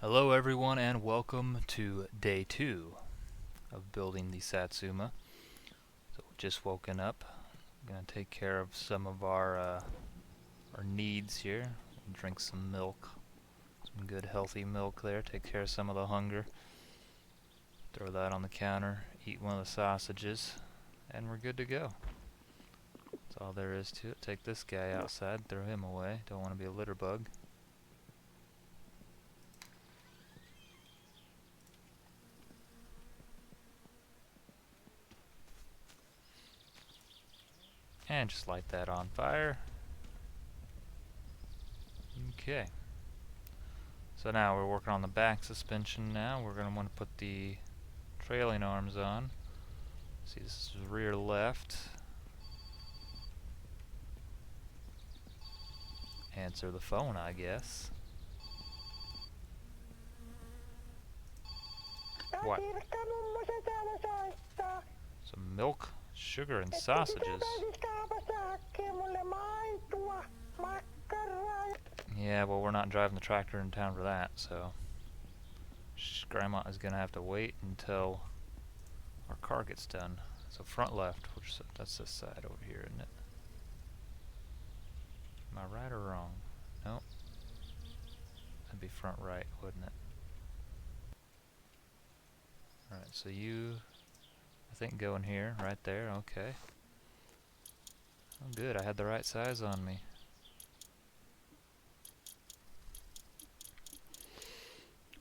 Hello everyone and welcome to day 2 of building the Satsuma. So we've just woken up. I'm going to take care of some of our needs here. Drink some milk. Some good healthy milk there. Take care of some of the hunger. Throw that on the counter. Eat one of the sausages. And we're good to go. That's all there is to it. Take this guy outside. Throw him away. Don't want to be a litter bug. And just light that on fire. Okay. So now we're working on the back suspension now. We're going to want to put the trailing arms on. See, this is rear left. Answer the phone, I guess. What? Some milk, sugar, and sausages. Yeah, well, we're not driving the tractor in town for that, so Grandma is gonna have to wait until our car gets done. So front left, that's this side over here, isn't it? Am I right or wrong? Nope. That'd be front right, wouldn't it? Alright, so you, I think, go in here, right there, okay. Oh good, I had the right size on me.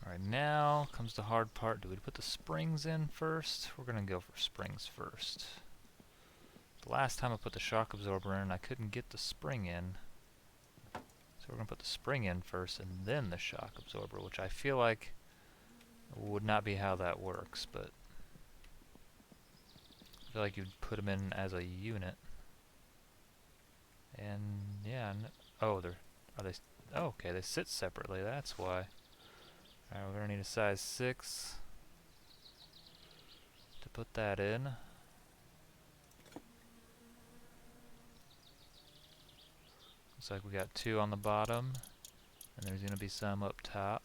Alright, now comes the hard part. Do we put the springs in first? We're gonna go for springs first. The last time I put the shock absorber in, I couldn't get the spring in. So we're gonna put the spring in first and then the shock absorber, which I feel like would not be how that works, but I feel like you'd put them in as a unit. And yeah, oh, are they? Oh, okay, they sit separately. That's why. Alright, we're gonna need a size 6 to put that in. Looks like we got 2 on the bottom, and there's gonna be some up top.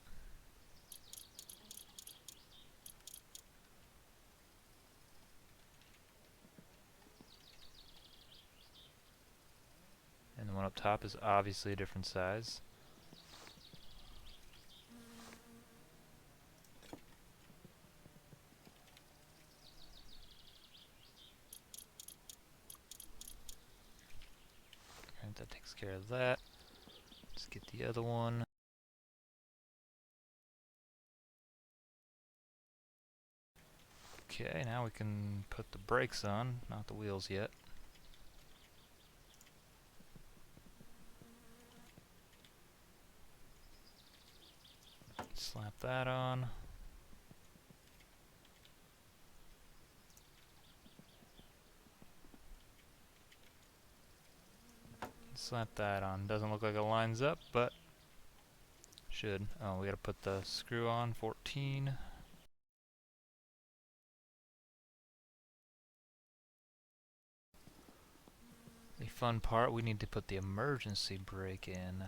And the one up top is obviously a different size. Alright, that takes care of that. Let's get the other one. Okay, now we can put the brakes on, not the wheels yet. Slap that on. Slap that on. Doesn't look like it lines up, but should. Oh, we gotta put the screw on, 14. The fun part, we need to put the emergency brake in.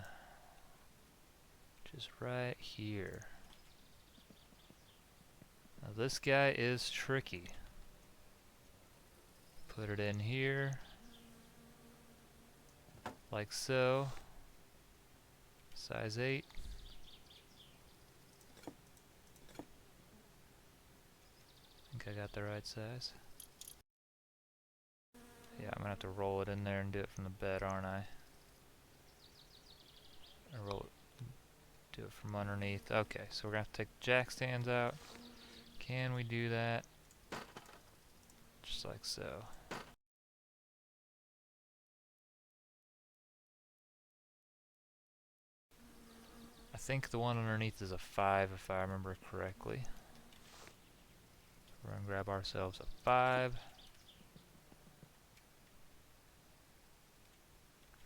Which is right here. Now this guy is tricky. Put it in here. Like so. Size 8. I think I got the right size. Yeah, I'm gonna have to roll it in there and do it from the bed, aren't I? Or roll it, do it from underneath. Okay, so we're gonna have to take the jack stands out. Can we do that? Just like so. I think the one underneath is a 5 if I remember correctly. We're gonna grab ourselves a 5.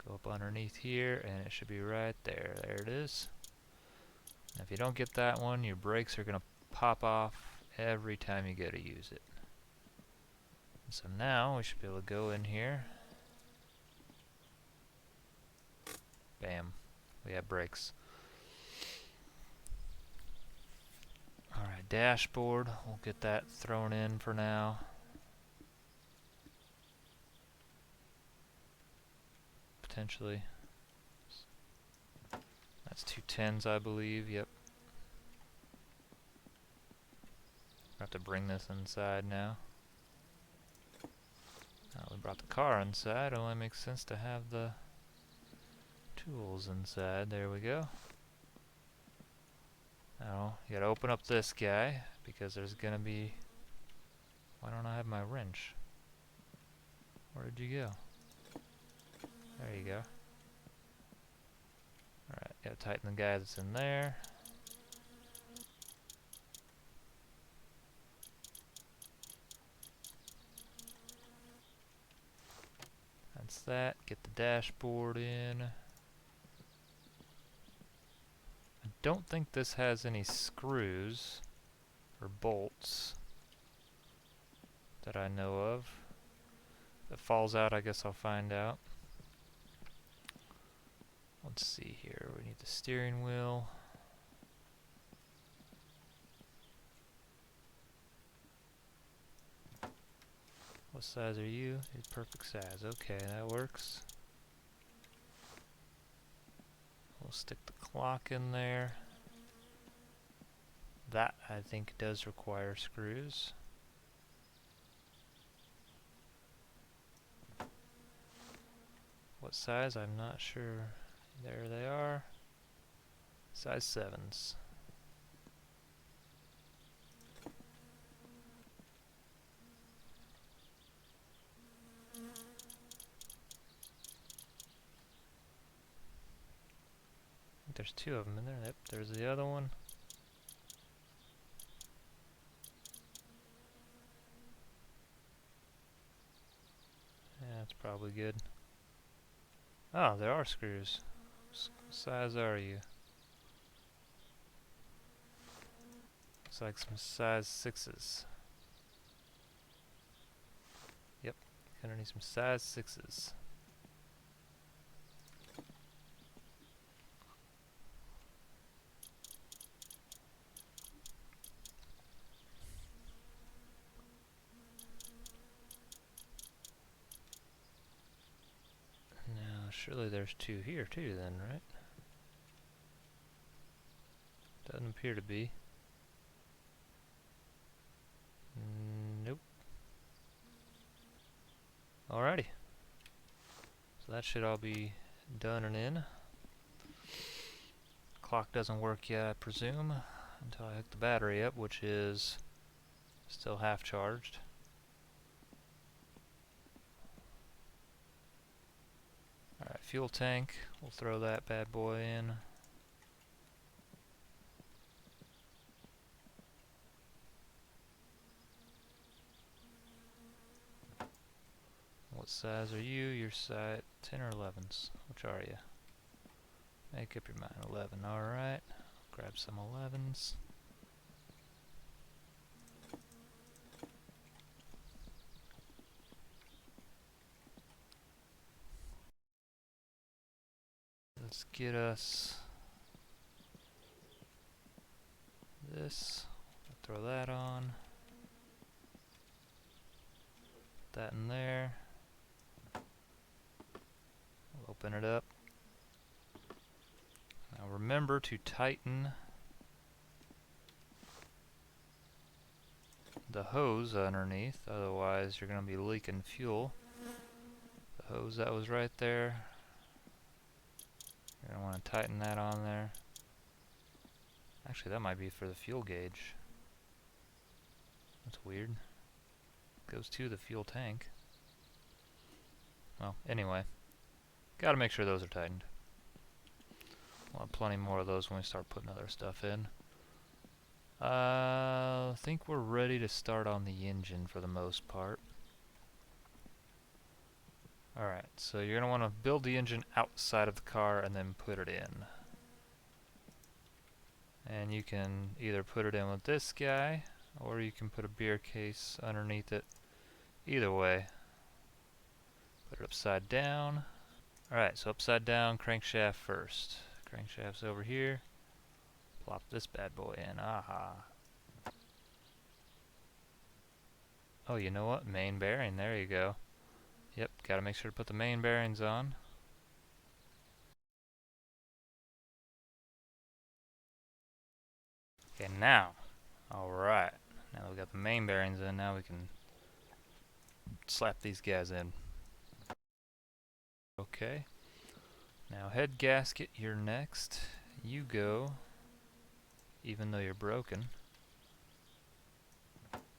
Go up underneath here and it should be right there. There it is. Now if you don't get that one, your brakes are gonna pop off every time you go to use it. And so now we should be able to go in here. Bam. We have brakes. dashboard, we'll get that thrown in for now. Potentially. That's 210s, I believe. Yep. I have to bring this inside now. Now we brought the car inside. It only makes sense to have the tools inside. There we go. Now you gotta open up this guy because there's gonna be. Why don't I have my wrench? Where did you go? There you go. Alright, gotta tighten the guy that's in there. That's that. Get the dashboard in. I don't think this has any screws or bolts that I know of. If it falls out, I guess I'll find out. Let's see here. We need the steering wheel. What size are you? You're perfect size. Okay, that works. We'll stick the clock in there. That, I think, does require screws. What size? I'm not sure. There they are. Size 7s. I think there's 2 of them in there. Yep, there's the other one. Yeah, that's probably good. Oh, there are screws. What size are you? Looks like some size 6s. Yep, gonna need some size 6s. Now, surely there's 2 here too then, right? Doesn't appear to be. Nope. Alrighty. So that should all be done and in. Clock doesn't work yet, I presume, until I hook the battery up, which is still half charged. Alright, fuel tank. We'll throw that bad boy in. What size are you? You're size 10 or 11s? Which are you? Make up your mind. 11. Alright. Grab some 11s. Let's get us this. Throw that on. Put that in there. We'll open it up. Now remember to tighten the hose underneath, otherwise you're going to be leaking fuel. The hose that was right there, you're going to want to tighten that on there. Actually, that might be for the fuel gauge. That's weird. Goes to the fuel tank. Well, anyway, gotta make sure those are tightened. We'll have plenty more of those when we start putting other stuff in. I think we're ready to start on the engine for the most part. Alright, so you're going to want to build the engine outside of the car and then put it in. And you can either put it in with this guy, or you can put a beer case underneath it. Either way. Put it upside down. Alright, so upside down, crankshaft first. Crankshaft's over here. Plop this bad boy in. Aha. Oh, you know what? Main bearing, there you go. Yep, gotta make sure to put the main bearings on. Okay, now. Alright. Now that we got the main bearings in, now we can slap these guys in. Okay. Now head gasket, you're next. You go, even though you're broken.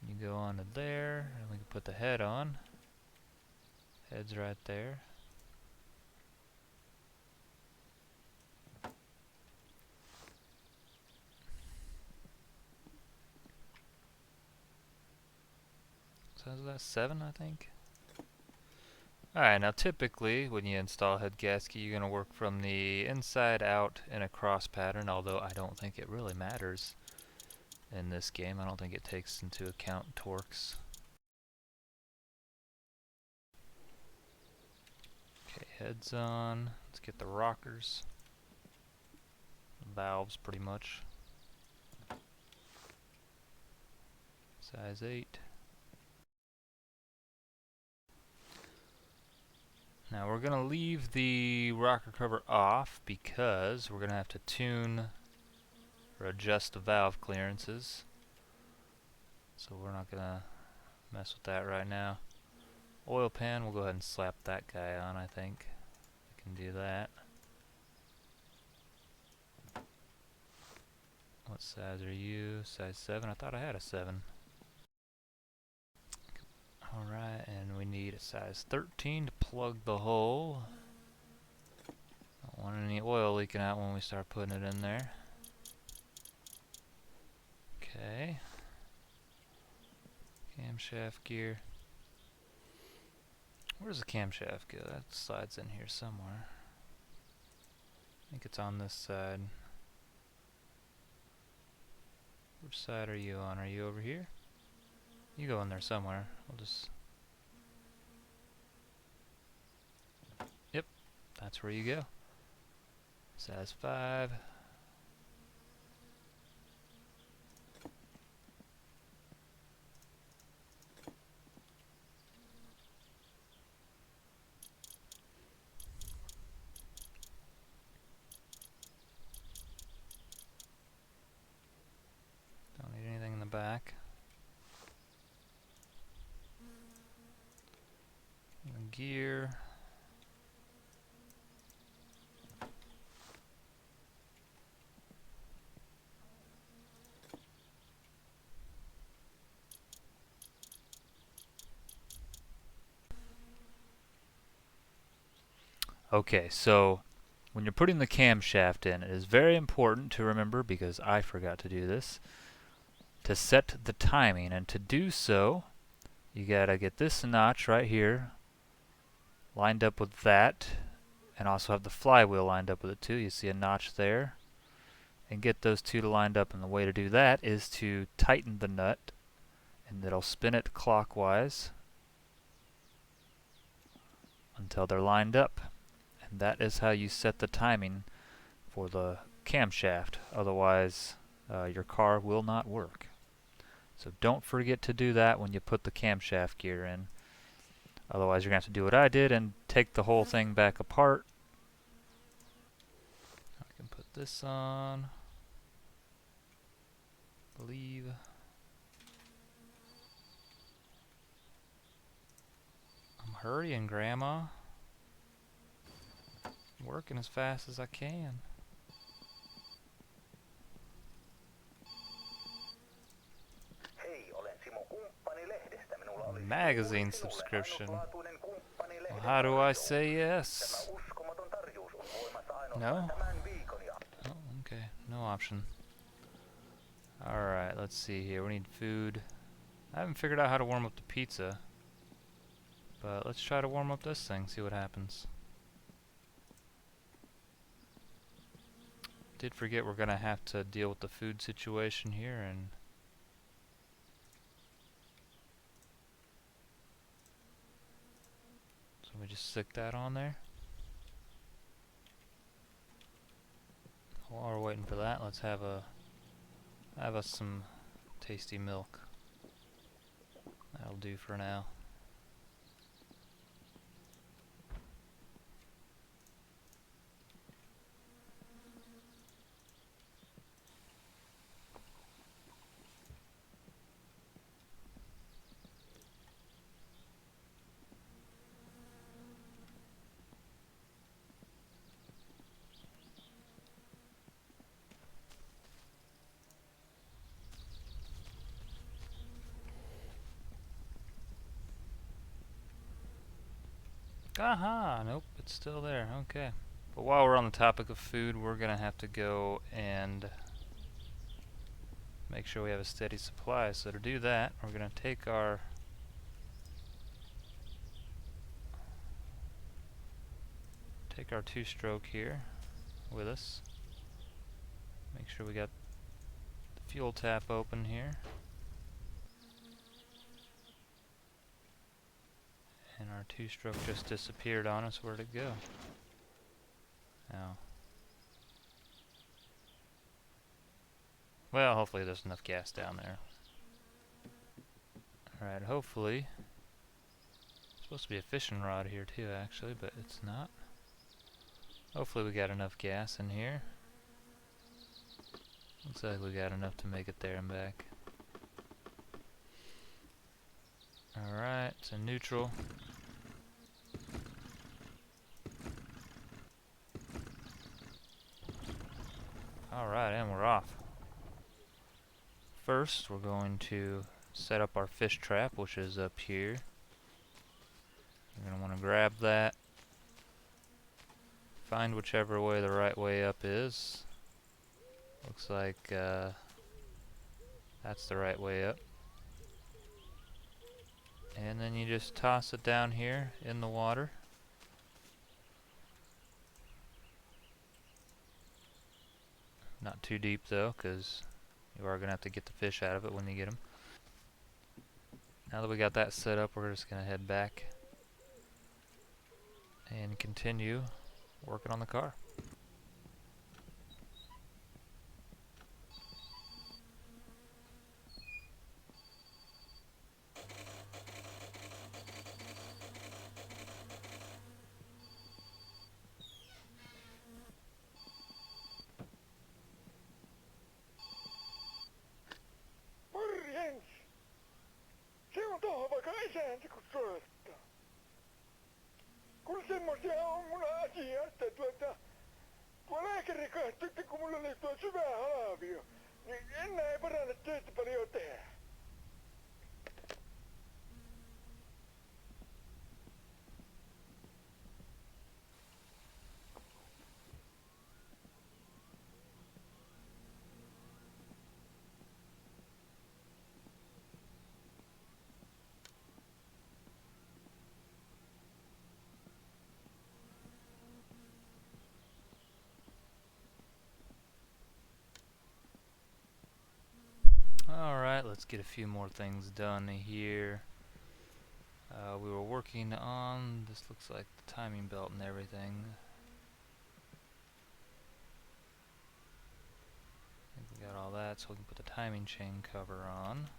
You go onto there, and we can put the head on. Head's right there. So is that 7, I think? Alright, now typically when you install head gasket, you're going to work from the inside out in a cross pattern, although I don't think it really matters in this game. I don't think it takes into account torques. Okay, heads on. Let's get the rockers. Valves, pretty much. Size 8. Now we're going to leave the rocker cover off because we're going to have to tune or adjust the valve clearances. So we're not going to mess with that right now. Oil pan, we'll go ahead and slap that guy on, I think. We can do that. What size are you? Size 7? I thought I had a 7. Alright, and we need a size 13 to plug the hole. Don't want any oil leaking out when we start putting it in there. Okay. Camshaft gear. Where's the camshaft go? That slides in here somewhere. I think it's on this side. Which side are you on? Are you over here? You go in there somewhere. We'll just... Yep, that's where you go. Size 5. Don't need anything in the back. Gear. Okay, so when you're putting the camshaft in, it is very important to remember, because I forgot to do this, to set the timing. And to do so, you gotta get this notch right here lined up with that, and also have the flywheel lined up with it too. You see a notch there, and get those two lined up. And the way to do that is to tighten the nut, and it'll spin it clockwise until they're lined up. And that is how you set the timing for the camshaft. Otherwise, your car will not work. So don't forget to do that when you put the camshaft gear in. Otherwise, you're going to have to do what I did and take the whole thing back apart. I can put this on. Believe. I'm hurrying, Grandma. I'm working as fast as I can. Magazine subscription. Well, how do I say yes? No? Oh, okay. No option. Alright, let's see here. We need food. I haven't figured out how to warm up the pizza. But let's try to warm up this thing, see what happens. Did forget we're gonna have to deal with the food situation here, and so we just stick that on there. While we're waiting for that, let's have us some tasty milk. That'll do for now. Aha! Nope, it's still there. Okay. But while we're on the topic of food, we're gonna have to go and make sure we have a steady supply. So to do that, we're gonna take our two-stroke here with us. Make sure we got the fuel tap open here. And our two-stroke just disappeared on us. Where'd it go? Oh. Well, hopefully there's enough gas down there. Alright, hopefully. It's supposed to be a fishing rod here too, actually, but it's not. Hopefully we got enough gas in here. Looks like we got enough to make it there and back. Alright, it's in neutral. Alright, and we're off. First, we're going to set up our fish trap, which is up here. You're going to want to grab that. Find whichever way the right way up is. Looks like that's the right way up. And then you just toss it down here in the water. Not too deep though, because you are going to have to get the fish out of it when you get them. Now that we got that set up, we're just going to head back and continue working on the car. Morjens! Se on tohon vaikka isäntä kun soittaa. Kun semmosia on mun asia, että tuo lääkäri kahti, kun mulla oli tuo syvä halavio, niin enää ei paranna töitä paljon tehdä. Alright, let's get a few more things done here. We were working on, this looks like the timing belt and everything. I think we got all that, so we can put the timing chain cover on.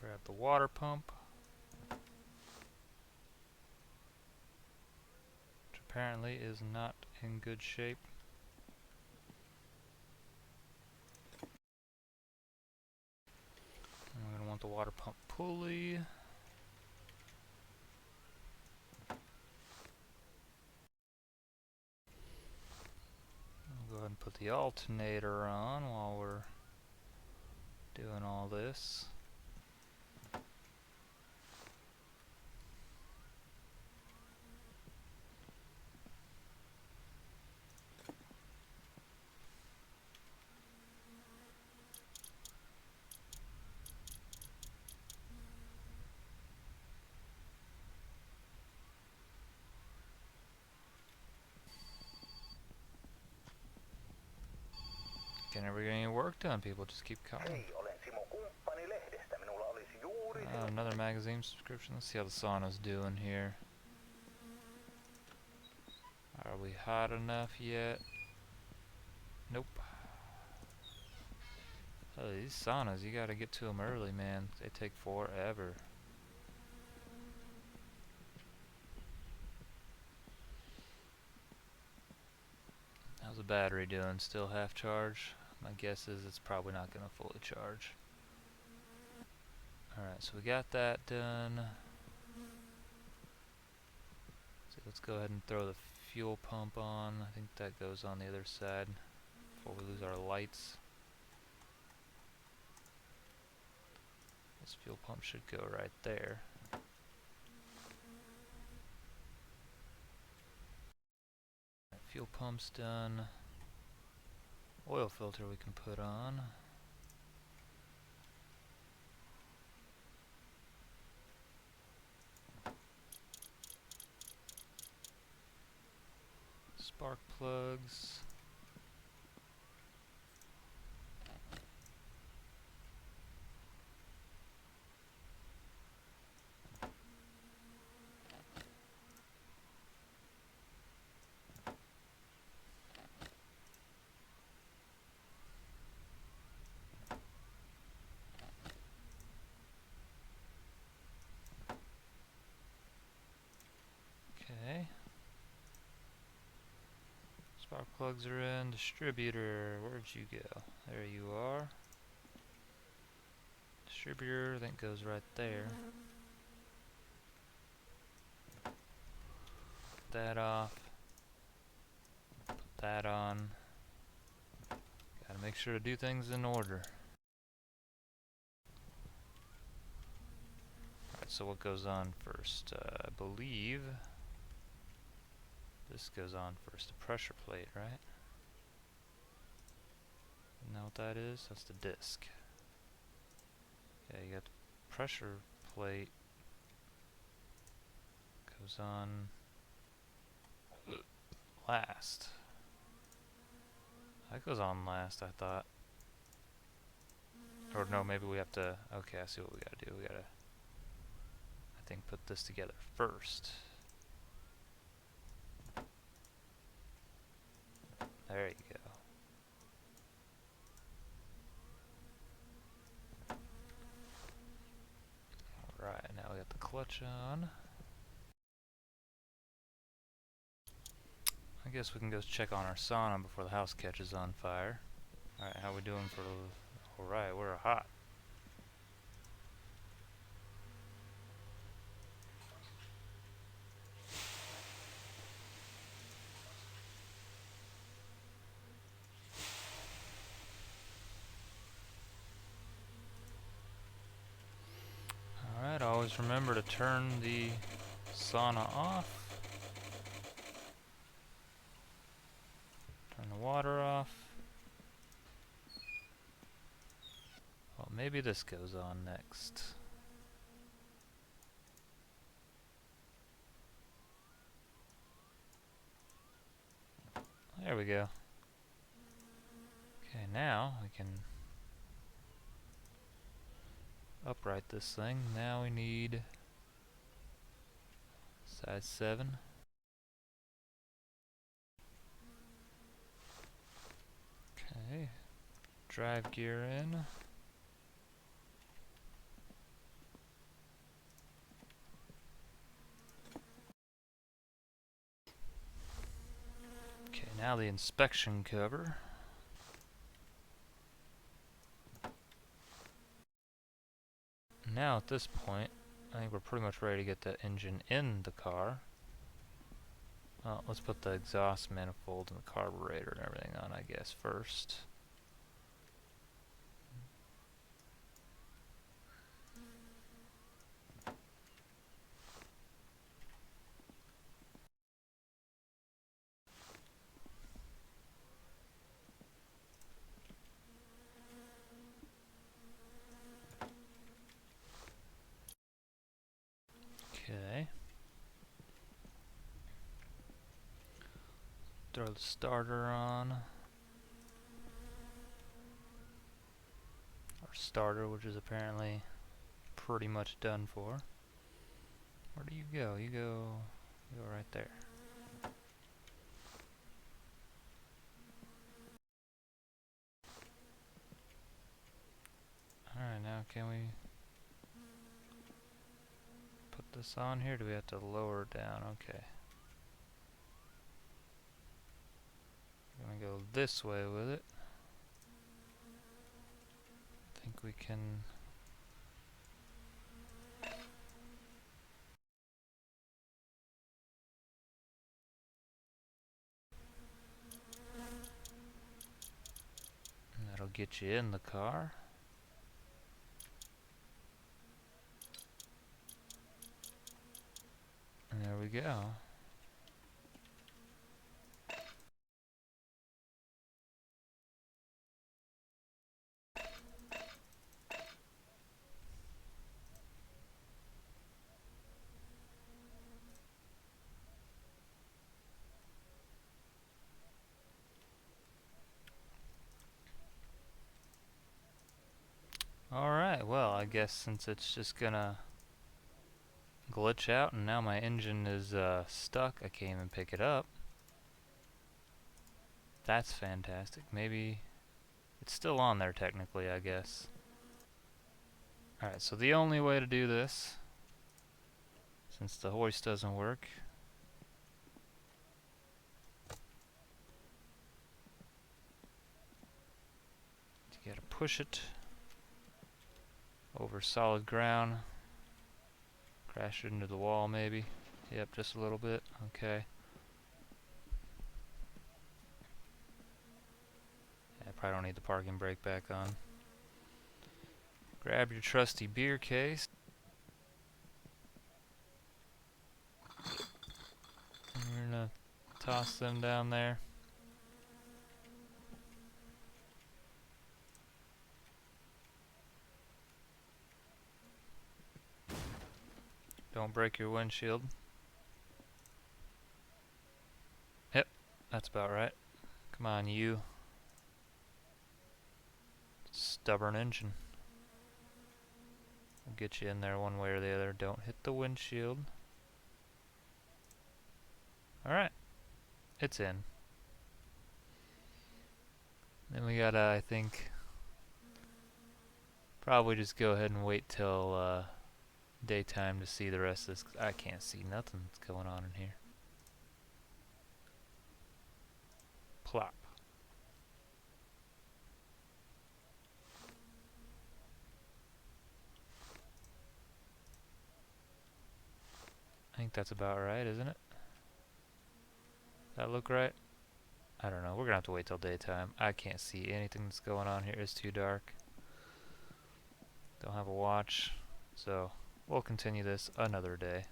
Grab the water pump, which apparently is not in good shape. And we're going to want the water pump pulley. I'll go ahead and put the alternator on while we're doing all this. never get any work done. People just keep calling. Hei, olen Simo Kumppanilehdestä. Minulla olisi juuri sinun... Another magazine subscription. Let's see how the sauna's doing here. Are we hot enough yet? Nope. Oh, these saunas, you gotta get to them early, man. They take forever. How's the battery doing? Still half charge? My guess is it's probably not gonna fully charge. Alright, so we got that done. So let's go ahead and throw the fuel pump on. I think that goes on the other side before we lose our lights. This fuel pump should go right there. Fuel pump's done. Oil filter we can put on. Spark plugs. Okay. Spark plugs are in. Distributor, where'd you go? There you are. Distributor, I think goes right there. Put that off. Put that on. Gotta make sure to do things in order. Alright, so what goes on first? I believe this goes on first. The pressure plate, right? You know what that is? That's the disc. Okay, you got the pressure plate. Goes on last. That goes on last, I thought. Or no, maybe we have to... Okay, I see what we gotta do. We gotta, I think, put this together first. There you go. Alright, now we got the clutch on. I guess we can go check on our sauna before the house catches on fire. Alright, how we doing for... Alright, we're hot. Alright, always remember to turn the sauna off. Turn the water off. Well, maybe this goes on next. There we go. Okay, now we can upright this thing. Now we need size 7. Okay, drive gear in. Okay, now the inspection cover. Now at this point, I think we're pretty much ready to get the engine in the car. Well, let's put the exhaust manifold and the carburetor and everything on, I guess, first. Okay. Throw the starter on. Our starter, which is apparently pretty much done for. Where do you go? You go right there. Alright, now can we put this on here? Do we have to lower it down? Okay. We're gonna go this way with it. I think we can... And that'll get you in the car. And there we go. Alright, well, I guess since it's just gonna glitch out and now my engine is stuck, I can't even pick it up. That's fantastic. Maybe it's still on there technically, I guess. Alright, so the only way to do this, since the hoist doesn't work, you gotta push it over solid ground, crash it into the wall maybe. Yep, just a little bit. Okay. I probably don't need the parking brake back on. Grab your trusty beer case. And we're gonna toss them down there. Don't break your windshield. Yep, that's about right. Come on, you. Stubborn engine. We'll get you in there one way or the other. Don't hit the windshield. Alright. It's in. Then we gotta, I think, probably just go ahead and wait till daytime to see the rest of this, 'cause I can't see nothing that's going on in here. Plop. I think that's about right, isn't it? That look right? I don't know. We're gonna have to wait till daytime. I can't see anything that's going on here. It's too dark. Don't have a watch, so we'll continue this another day.